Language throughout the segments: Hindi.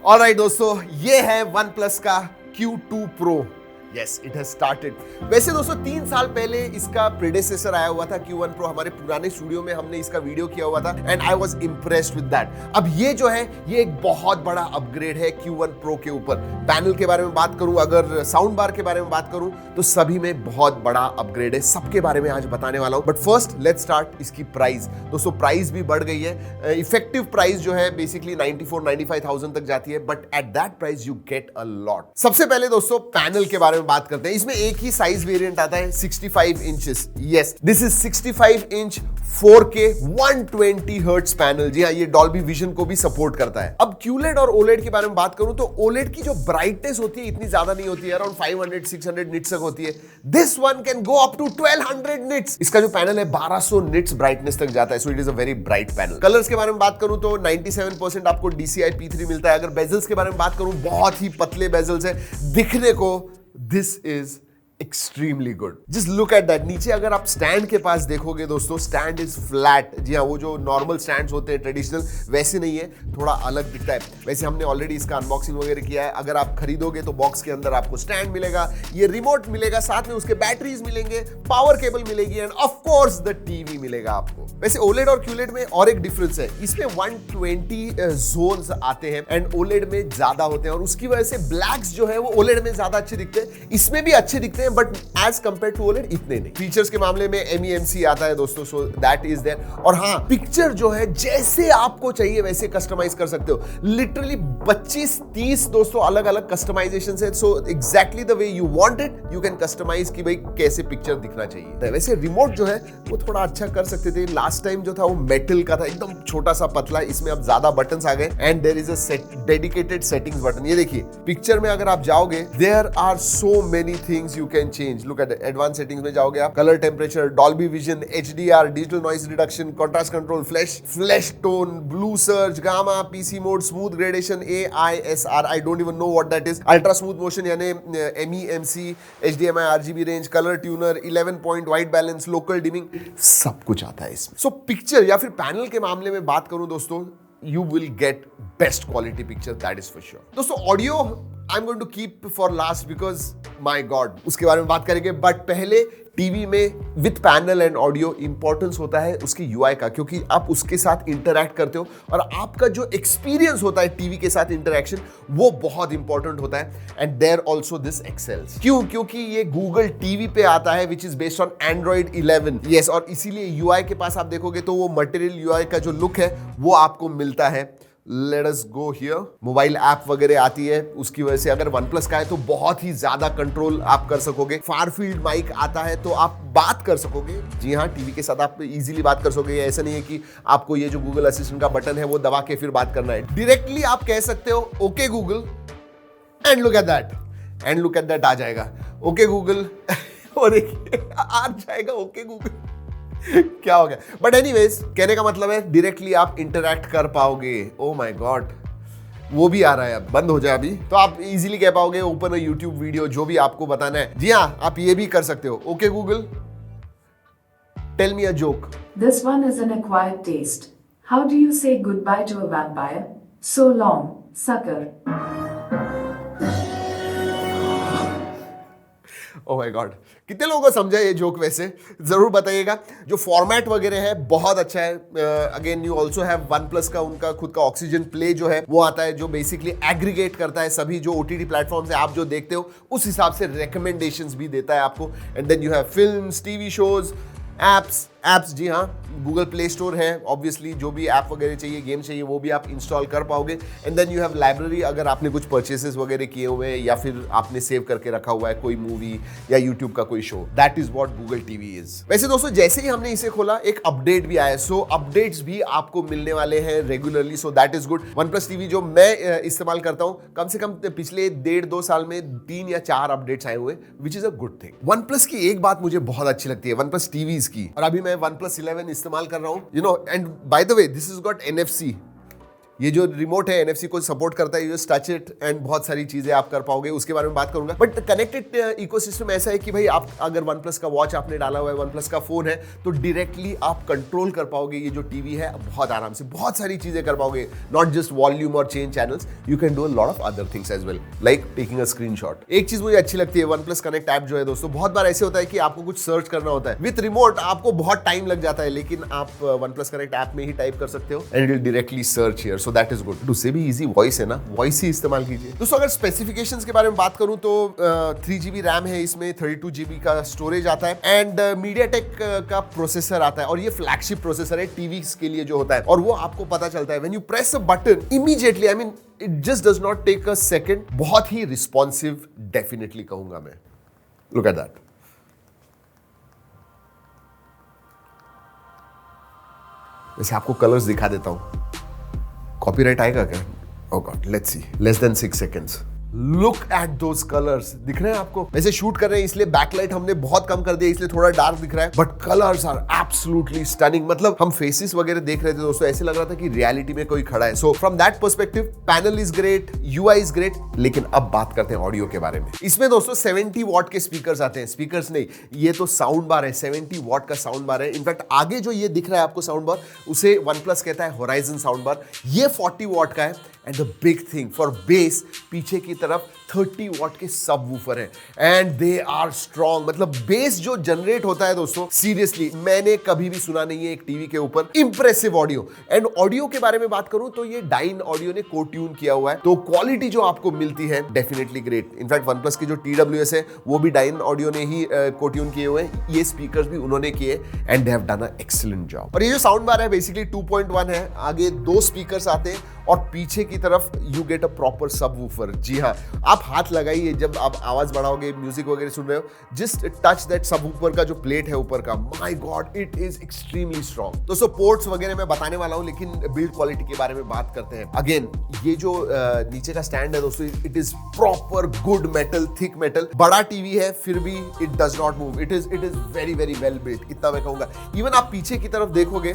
ऑलराइट दोस्तों, ये है वन प्लस का Q2 Pro। Yes, it has started. वैसे दोस्तों 3 साल पहले इसका प्रेडेसेसर आया हुआ था Q1 Pro। हमारे पुराने स्टूडियो में हमने इसका वीडियो किया हुआ था and I was impressed with that. अब ये जो है ये एक बहुत बड़ा अपग्रेड है Q1 Pro के ऊपर। पैनल के बारे में बात करूं, अगर साउंड बार के बारे में बात करूं तो सभी में बहुत बड़ा अपग्रेड है। सबके बारे में आज बताने वाला हूं, बट फर्स्ट लेट्स स्टार्ट इसकी प्राइस। दोस्तों प्राइस भी बढ़ गई है। इफेक्टिव प्राइस जो है बेसिकली 94-95,000 तक जाती है, but at that price you get a lot. सबसे पहले दोस्तों पैनल के बारे में बात करते हैं। इसमें एक ही साइज वेरिएंट आता है 65 inches. Yes, this is 65 inch 4K 120 hertz panel. जी हाँ, ये डॉल्बी विजन को भी सपोर्ट करता है। अब QLED और OLED के बारे में बात करूं तो OLED की जो ब्राइटनेस होती है इतनी ज्यादा नहीं होती है, अराउंड 500-600 निट्स तक होती है। This one can go up to 1200 nits. इसका जो पैनल है 1200 निट्स ब्राइटनेस तक जाता है, so it is a very bright panel. Colours के बारे में बात करूं तो 97% आपको DCI P3 मिलता है। अगर बेजल्स के बारे में बात करूं, बहुत ही पतले बेजल्स है दिखने को। This is extremely good. Just look at that. नीचे अगर आप स्टैंड के पास देखोगे दोस्तों, स्टैंड इज फ्लैट। जी हाँ, वो जो नॉर्मल स्टैंड्स होते हैं ट्रेडिशनल, वैसे नहीं है, थोड़ा अलग दिखता है। वैसे हमने ऑलरेडी इसका अनबॉक्सिंग वगैरह किया है। अगर आप खरीदोगे तो बॉक्स के अंदर आपको स्टैंड मिलेगा, ये रिमोट मिलेगा, साथ में उसके बैटरीज मिलेंगे, पावर केबल मिलेगी end of course the TV मिलेगा आपको। वैसे OLED और QLED में और एक डिफरेंस है, इसमें 120 जोन्स आते हैं एंड OLED में ज्यादा होते हैं, और उसकी वजह से ब्लैक्स जो है वो OLED में ज्यादा अच्छे दिखते हैं। इसमें भी अच्छे दिखते हैं, but as compare to OLED इतने नहीं। फीचर्स के मामले में MEMC आता है दोस्तों, सो दैट इज देयर। और हाँ, पिक्चर जो है जैसे आपको चाहिए वैसे कस्टमाइज कर सकते हो। लिटरली 25-30 दोस्तों अलग अलग कस्टमाइजेशन है। So exactly the way you want it you can customise कि भाई कैसे पिक्चर दिखना चाहिए। वैसे रिमोट जो है वो थोड़ा अच्छा कर सकते थे। लास्ट टाइम जो था वो मेटल का था, एकदम छोटा सा पतला। इसमें अब ज्यादा बटन्स आ गए and there is a dedicated settings button. ये देखिए पिक्चर में अगर आप जाओगे, there are so many things you can change. Look at advance settings में जाओगे आप, colour temperature, Dolby vision, HDR, digital noise reduction, contrast control, flash tone, blue surge, gamma, PC mode, smooth gradation, AISR, I don't even know what that is, ultra smooth motion यानी MEMC, HDMI RGB range, colour tuner, 11 point white balance, local dimming, सब कुछ आता है इसमें। सो पिक्चर या फिर पैनल के मामले में बात करूं दोस्तों, you will get best quality picture, that is for sure। दोस्तों audio I'm going to keep for last because my God, उसके बारे में बात करेंगे, बट पहले टीवी में with panel and audio importance होता है उसकी UI का, क्योंकि आप उसके साथ इंटरैक्ट करते हो और आपका जो एक्सपीरियंस होता है टीवी के साथ इंटरैक्शन वो बहुत इंपॉर्टेंट होता है। And there also this excels. क्यों? क्योंकि ये गूगल टीवी पे आता है which is based on Android 11। Yes, और इसीलिए UI के पास आप देखोगे तो वो मटेरियल UI का जो लुक है वो आपको मिलता है। Let us go here. Mobile app वगैरह आती है, उसकी वजह से अगर OnePlus का है तो बहुत ही ज्यादा कंट्रोल आप कर सकोगे। फार फील्ड माइक आता है तो आप बात कर सकोगे। जी हाँ, टीवी के साथ आप इजीली बात कर सकोगे। ऐसा नहीं है कि आपको ये जो गूगल असिस्टेंट का बटन है वो दबा के फिर बात करना है। डायरेक्टली आप कह सकते हो okay Google and look at that, आ जाएगा ओके गूगल और देखिए आ जाएगा ओके गूगल। क्या हो गया? बट एनीवेज, कहने का मतलब है डायरेक्टली आप इंटरैक्ट कर पाओगे। ओ माय गॉड, वो भी आ रहा है, अब बंद हो जाए अभी तो आप इजीली कह पाओगे ओपन अ यूट्यूब वीडियो, जो भी आपको बताना है। जी हाँ, आप ये भी कर सकते हो। Okay Google, tell me a joke. This one is an acquired taste. How do you say goodbye to a vampire? So long, sucker. Oh my God, कितने लोगों को समझा ये जोक? वैसे जरूर बताइएगा। जो फॉर्मेट वगैरह है बहुत अच्छा है। Again you also have OnePlus का उनका खुद का ऑक्सीजन प्ले जो है वो आता है, जो बेसिकली एग्रीगेट करता है सभी जो OTT प्लेटफॉर्म्स है आप जो देखते हो उस हिसाब से रिकमेंडेशंस भी देता है आपको। And then you have films, TV shows, apps. जी हाँ, गूगल प्ले स्टोर है, ऑब्वियसली जो भी ऐप वगैरह चाहिए, गेम चाहिए, वो भी आप इंस्टॉल कर पाओगे। And then you have library, अगर आपने कुछ परचेसेस वगैरह किए हुए हैं या फिर आपने सेव करके रखा हुआ है कोई मूवी या यूट्यूब का कोई show, that is what Google TV is. वैसे दोस्तों जैसे ही हमने इसे खोला एक अपडेट भी आया, सो अपडेट्स भी आपको मिलने वाले हैं regularly, so that is good. OnePlus TV जो मैं इस्तेमाल करता हूँ, कम से कम पिछले 1.5-2 साल में 3 या 4 अपडेट्स आए हुए, which is a good thing. OnePlus की एक बात मुझे बहुत अच्छी लगती है OnePlus टीवीज की, और अभी मैं OnePlus 11 इस्तेमाल कर रहा हूँ, you know. And by the way this is got NFC। ये जो रिमोट है NFC को सपोर्ट करता है, you just touch it and बहुत सारी चीजें आप कर पाओगे, उसके बारे में बात करूंगा। बट कनेक्टेड इकोसिस्टम ऐसा है कि भाई आप अगर OnePlus का वॉच आपने डाला हुआ है, OnePlus का फोन है, तो डायरेक्टली आप कंट्रोल कर पाओगे ये जो टीवी है बहुत आराम से, बहुत सारी चीजें कर पाओगे। नॉट जस्ट वॉल्यूम और change channels, you can do a lot of other things as well, like taking a screenshot. एक चीज मुझे अच्छी लगती है OnePlus कनेक्ट ऐप जो है दोस्तों, बहुत बार ऐसे होता है कि आपको कुछ सर्च करना होता है विद रिमोट, आपको बहुत टाइम लग जाता है, लेकिन आप OnePlus कनेक्ट ऐप में ही टाइप कर सकते हो and it will directly search here, so that is good. उससे भी इजी वॉइस है ना, वॉइस ही इस्तेमाल कीजिए दोस्तों। अगर स्पेसिफिकेशंस के बारे में बात करूं तो 3GB रैम है इसमें, 32GB का स्टोरेज आता है एंड MediaTek का प्रोसेसर आता है, और ये फ्लैगशिप प्रोसेसर है टीवी के लिए जो होता है, और वो आपको पता चलता है when you press a button immediately, I mean it just does not take a second, बहुत ही रिस्पॉन्सिव डेफिनेटली कहूंगा मैं। Look at that. वैसे आपको कलर्स दिखा देता हूं, कॉपीराइट आएगा क्या? Oh god, let's see, less than 6 seconds. Look at those colours, दिख रहे हैं आपको? वैसे शूट कर रहे हैं इसलिए बैकलाइट हमने बहुत कम कर दिया, इसलिए थोड़ा डार्क दिख रहा है, but colours are absolutely stunning. मतलब हम फेसेस वगैरह देख रहे थे दोस्तों, ऐसे लग रहा था कि रियलिटी में कोई खड़ा है। So from that perspective panel is great, UI is great. लेकिन अब बात करते हैं ऑडियो के बारे में। इसमें दोस्तों 70 वॉट के स्पीकर्स आते हैं, स्पीकर्स नहीं, ये तो साउंड बार है, 70 वॉट का साउंड बार है। इनफैक्ट आगे जो ये दिख रहा है आपको साउंड बार, उसे OnePlus कहता है होराइजन साउंड बार, ये 40 वॉट का है। And the big thing for base, पीछे की तरफ 30 वॉट के सब वूफर हैं एंड दे आर स्ट्रॉन्ग। मतलब बेस जो जनरेट होता है दोस्तों, सीरियसली मैंने कभी भी सुना नहीं है एक टीवी के ऊपर। Impressive audio. एंड ऑडियो के बारे में बात करूं तो ये डाइन ऑडियो ने को ट्यून किया हुआ है, तो क्वालिटी जो आपको मिलती है डेफिनेटली ग्रेट। इनफैक्ट OnePlus की जो TWS है वो भी डाइन ऑडियो ने ही को ट्यून किए हुए हैं, ये स्पीकर्स भी उन्होंने किए and they have done a excellent job. और ये जो साउंड बार है बेसिकली 2.1 है, आगे 2 स्पीकर्स आते हैं और पीछे की तरफ यू गेट अ प्रॉपर सब वूफर। जी हाँ, आप हाथ लगाइए जब आप आवाज बढ़ाओगे, म्यूजिक वगैरह सुन रहे हो, जस्ट टच दैट सब वूफर का जो प्लेट है ऊपर का, my God it is extremely strong. दोस्तों पोर्ट्स वगैरह मैं बताने वाला हूं, लेकिन बिल्ड क्वालिटी के बारे में बात करते हैं। अगेन ये जो नीचे का स्टैंड है दोस्तों, it is proper good metal, thick metal. बड़ा टीवी है फिर भी it does not move, it is very very well built, इतना मैं कहूंगा। इवन आप पीछे की तरफ देखोगे,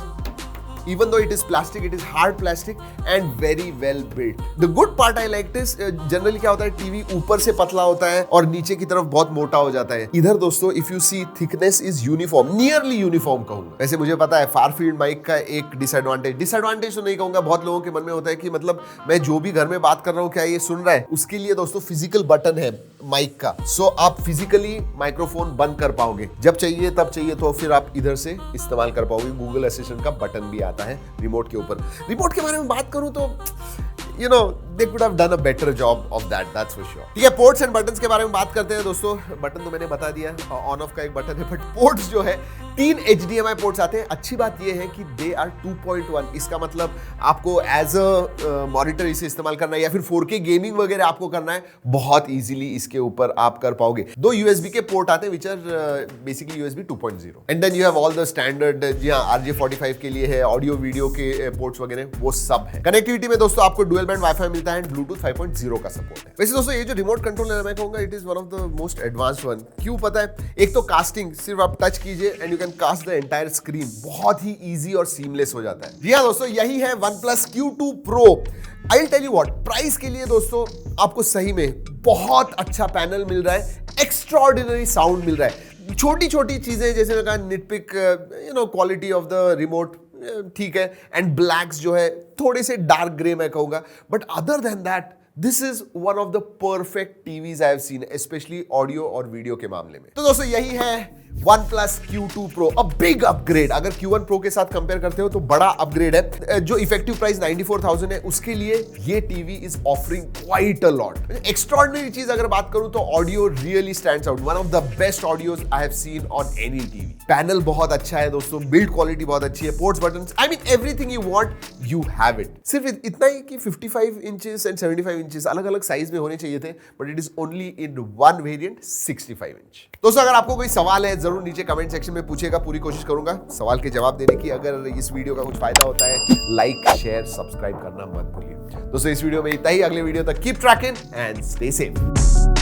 even though it is plastic, it is hard plastic and very well built. The good part I liked is generally क्या होता है, टीवी ऊपर से पतला होता है और नीचे की तरफ बहुत मोटा हो जाता है। इधर दोस्तों if you see thickness is uniform, nearly uniform कहूंगा। वैसे मुझे पता है फार फील्ड माइक का एक डिसएडवांटेज तो नहीं कहूंगा, बहुत लोगों के मन में होता है कि मतलब मैं जो भी घर में बात कर रहा हूँ क्या ये सुन रहा है? उसके लिए दोस्तों फिजिकल बटन है माइक का, सो आप फिजिकली माइक्रोफोन बंद कर पाओगे, जब चाहिए तब चाहिए तो फिर आप इधर से इस्तेमाल कर पाओगे। गूगल असिस्टेंट का बटन भी आता है रिमोट के ऊपर। रिमोट के बारे में बात करूं तो you know they could have done a better job of that's for sure। ठीक है, पोर्ट्स एंड बटन्स के बारे में बात करते हैं दोस्तों। बटन तो मैंने बता दिया, ऑन ऑफ का एक बटन है, बट पोर्ट्स जो है 3 HDMI पोर्ट्स आते हैं। अच्छी बात ये है कि दे आर 2.1, इसका मतलब आपको एज अ मॉनिटर इसे इस्तेमाल करना है या फिर 4K गेमिंग वगैरह आपको करना है, बहुत इजीली इसके ऊपर आप कर पाओगे। 2 USB के पोर्ट आते हैं which are basically USB 2.0 and then you have all the standard, जी हाँ, RJ45 के लिए है, ऑडियो वीडियो के पोर्ट्स वगैरह वो सब है। कनेक्टिविटी में दोस्तों आपको डुअल बैंड वाईफाई मिलता है, ब्लूटूथ 5.0 का सपोर्ट है। वैसे दोस्तों ये जो रिमोट कंट्रोल है मैं कहूंगा it is one of the most advanced one. क्यों पता है? एक तो कास्टिंग, सिर्फ आप टच कीजिए and you can cast the entire screen, बहुत ही इजी और सीमलेस हो जाता है। जी हाँ दोस्तों, यही है OnePlus Q2 Pro। I will tell you what, price के लिए दोस्तों आपको सही में बहुत अच्छा पैनल मिल रहा है, एक्स्ट्राऑर्डिनरी साउंड मिल रहा है। छोटी छोटी चीजें जैसे मैं कहा निटपिक, क्वालिटी ऑफ द रिमोट ठीक है, एंड ब्लैक्स जो है थोड़े से डार्क ग्रे मैं कहूंगा, but other than that this is one of the perfect TVs I have seen, specially audio और वीडियो के मामले में। तो दोस्तों यही है OnePlus Q2 Pro, a big upgrade. अगर Q1 Pro के साथ कंपेयर करते हो तो बड़ा अपग्रेड है। जो इफेक्टिव प्राइस 94,000 है उसके लिए ये TV is offering quite a lot. Extraordinary चीज अगर बात करूं तो audio really stands out, one of the best audios I have seen on any TV. Panel बहुत अच्छा है दोस्तों, बिल्ड क्वालिटी बहुत अच्छी है, ports, buttons, I mean everything you want you have it. सिर्फ इतना ही कि 55 इंचेस एंड 75 इंचेस अलग अलग साइज में होने चाहिए थे, but it is only in one variant 65 inch. दोस्तों अगर आपको कोई सवाल है जरूर नीचे कमेंट सेक्शन में पूछेगा, पूरी कोशिश करूंगा सवाल के जवाब देने की। अगर इस वीडियो का कुछ फायदा होता है लाइक शेयर सब्सक्राइब करना मत भूलिए। दोस्तों इस वीडियो में इतना ही, अगले वीडियो तक keep trekking and stay safe.